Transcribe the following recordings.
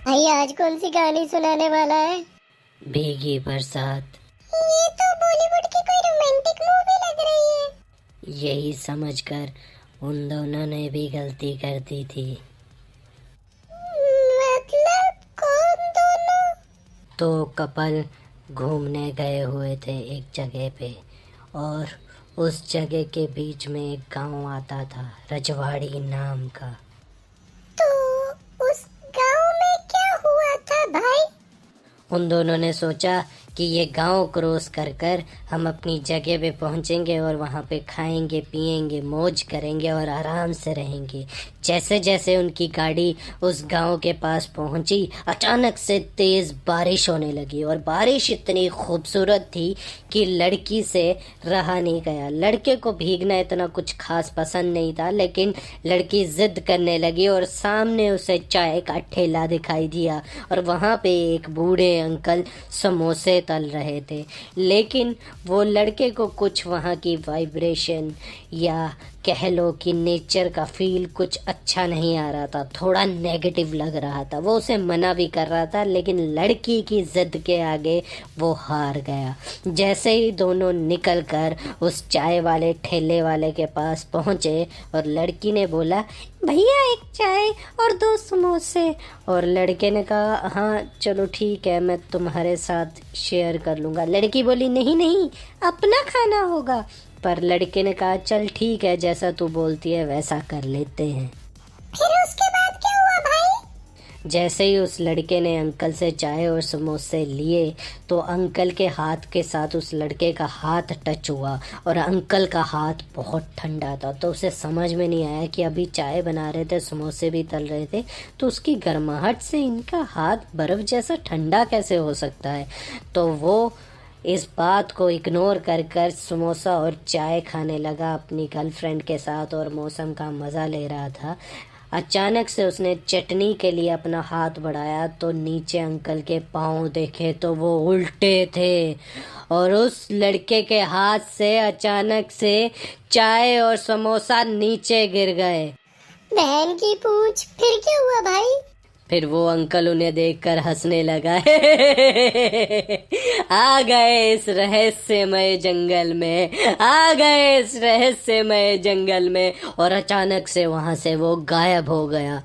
भाई आज कौन सी कहानी सुनाने वाला है? भीगी बरसात। ये तो बॉलीवुड की कोई रोमांटिक मूवी लग रही है। यही समझकर उन दोनों ने भी गलती कर दी थी। मतलब कौन दोनों? तो कपल घूमने गए हुए थे एक जगह पे, और उस जगह के बीच में एक गांव आता था, रजवाड़ी नाम का। तो उस गांव में क्या हुआ था भाई? उन दोनों ने सोचा कि ये गांव क्रॉस कर कर हम अपनी जगह पे पहुंचेंगे और वहां पे खाएंगे पिएंगे मौज करेंगे और आराम से रहेंगे। जैसे जैसे उनकी गाड़ी उस गांव के पास पहुंची, अचानक से तेज बारिश होने लगी, और बारिश इतनी खूबसूरत थी कि लड़की से रहा नहीं गया। लड़के को भीगना इतना कुछ खास पसंद नहीं था, लेकिन लड़की जिद करने लगी और सामने उसे चाय का ठेला दिखाई दिया, और वहां पे एक बूढ़े अंकल समोसे तल रहे थे। लेकिन वो लड़के को कुछ वहाँ की वाइब्रेशन या कह लो कि नेचर का फील कुछ अच्छा नहीं आ रहा था, थोड़ा नेगेटिव लग रहा था। वो उसे मना भी कर रहा था, लेकिन लड़की की जिद के आगे वो हार गया। जैसे ही दोनों निकल कर उस चाय वाले ठेले वाले के पास पहुंचे और लड़की ने बोला, भैया एक चाय और 2 समोसे। और लड़के ने कहा, हाँ चलो ठीक है, मैं तुम्हारे साथ शेयर कर लूँगा। लड़की बोली, नहीं नहीं, अपना खाना होगा। पर लड़के ने कहा, चल ठीक है, जैसा तू बोलती है वैसा कर लेते हैं। फिर उसके बाद क्या हुआ भाई? जैसे ही उस लड़के ने अंकल से चाय और समोसे लिए, तो अंकल के हाथ के साथ उस लड़के का हाथ टच हुआ, और अंकल का हाथ बहुत ठंडा था। तो उसे समझ में नहीं आया कि अभी चाय बना रहे थे, समोसे भी तल रहे थे, तो उसकी गर्माहट से इनका हाथ बर्फ जैसा ठंडा कैसे हो सकता है। तो वो इस बात को इग्नोर कर कर समोसा और चाय खाने लगा अपनी गर्लफ्रेंड के साथ, और मौसम का मज़ा ले रहा था। अचानक से उसने चटनी के लिए अपना हाथ बढ़ाया, तो नीचे अंकल के पाँव देखे तो वो उल्टे थे, और उस लड़के के हाथ से अचानक से चाय और समोसा नीचे गिर गए। बहन की पूछ, फिर क्या हुआ भाई? फिर वो अंकल उन्हें देखकर हंसने लगा। आ गए इस रहस्यमय जंगल में, आ गए इस रहस्यमय जंगल में, और अचानक से वहां से वो गायब हो गया।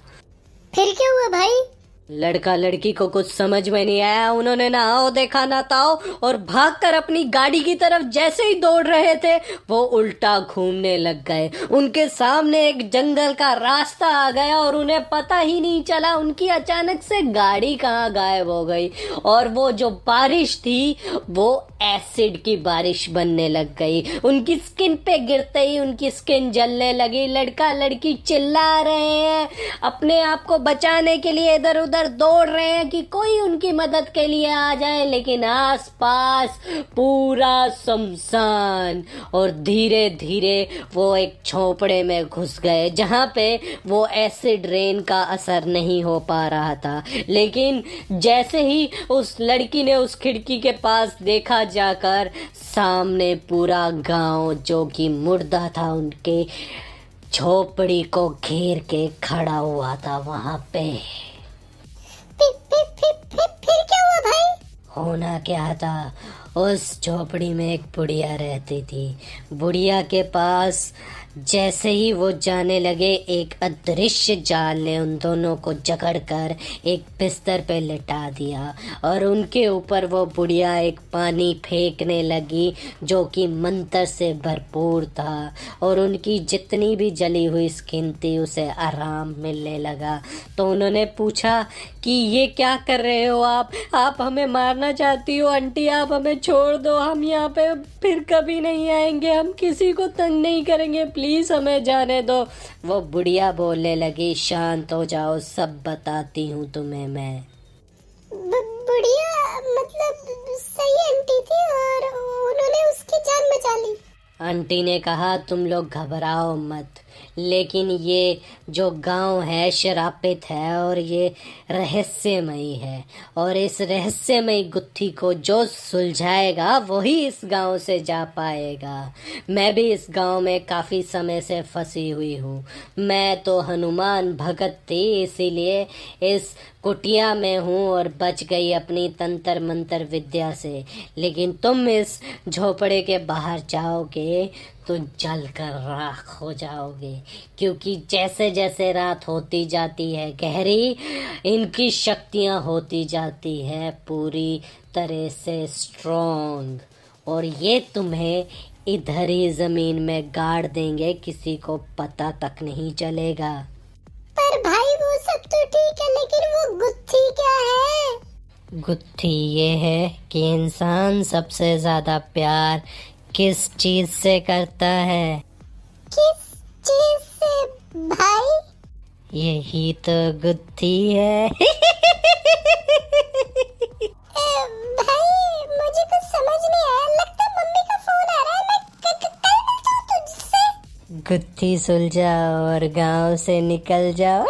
फिर क्या हुआ भाई? लड़का लड़की को कुछ समझ में नहीं आया। उन्होंने ना आओ देखा ना ताओ, और भागकर अपनी गाड़ी की तरफ जैसे ही दौड़ रहे थे, वो उल्टा घूमने लग गए। उनके सामने एक जंगल का रास्ता आ गया, और उन्हें पता ही नहीं चला उनकी अचानक से गाड़ी कहाँ गायब हो गई। और वो जो बारिश थी वो एसिड की बारिश बनने लग गई। उनकी स्किन पे गिरते ही उनकी स्किन जलने लगी। लड़का लड़की चिल्ला रहे हैं, अपने आप को बचाने के लिए इधर उधर दौड़ रहे हैं कि कोई उनकी मदद के लिए आ जाए, लेकिन आसपास पूरा सुनसान। और धीरे धीरे वो एक झोपड़े में घुस गए, जहां पे वो एसिड रेन का असर नहीं हो पा रहा था। लेकिन जैसे ही उस लड़की ने उस खिड़की के पास देखा, जाकर सामने पूरा गांव जो कि मुर्दा था उनके झोपड़ी को घेर के खड़ा हुआ था वहां पे। फिर क्या हुआ भाई? होना क्या था, उस झोपड़ी में एक बुढ़िया रहती थी। बुढ़िया के पास जैसे ही वो जाने लगे, एक अदृश्य जाल ने उन दोनों को जकड़कर एक बिस्तर पे लिटा दिया, और उनके ऊपर वो बुढ़िया एक पानी फेंकने लगी जो कि मंत्र से भरपूर था, और उनकी जितनी भी जली हुई स्किन थी उसे आराम मिलने लगा। तो उन्होंने पूछा कि ये क्या कर रहे हो आप हमें मारना चाहती हो? आंटी आप हमें छोड़ दो, हम यहाँ पे फिर कभी नहीं आएंगे, हम किसी को तंग नहीं करेंगे, प्लीज हमें जाने दो। वो बुढ़िया बोलने लगी, शांत हो जाओ, सब बताती हूँ तुम्हें मैं। बुढ़िया मतलब सही आंटी थी और उन्होंने उसकी जान बचा ली। आंटी ने कहा, तुम लोग घबराओ मत, लेकिन ये जो गांव है श्रापित है और ये रहस्यमयी है, और इस रहस्यमयी गुत्थी को जो सुलझाएगा वही इस गांव से जा पाएगा। मैं भी इस गांव में काफी समय से फंसी हुई हूँ। मैं तो हनुमान भगत थी, इसीलिए इस कुटिया में हूँ और बच गई अपनी तंत्र मंत्र विद्या से। लेकिन तुम इस झोपड़े के बाहर जाओगे तो जल कर राख हो जाओगे, क्योंकि जैसे जैसे रात होती जाती है गहरी, इनकी शक्तियाँ होती जाती है पूरी तरह से स्ट्रॉन्ग, और ये तुम्हें इधर ही जमीन में गाड़ देंगे, किसी को पता तक नहीं चलेगा। पर भाई वो सब तो ठीक है, लेकिन वो गुत्थी क्या है? गुत्थी ये है कि इंसान सबसे ज्यादा प्यार किस चीज से करता है। किस चीज से भाई? यही तो गुत्थी है। भाई मुझे कुछ समझ नहीं आया, लगता है मम्मी का फोन आ रहा है। मैं कल मिलता हूँ तुझसे। गुत्थी सुलझाओ और गांव से निकल जाओ।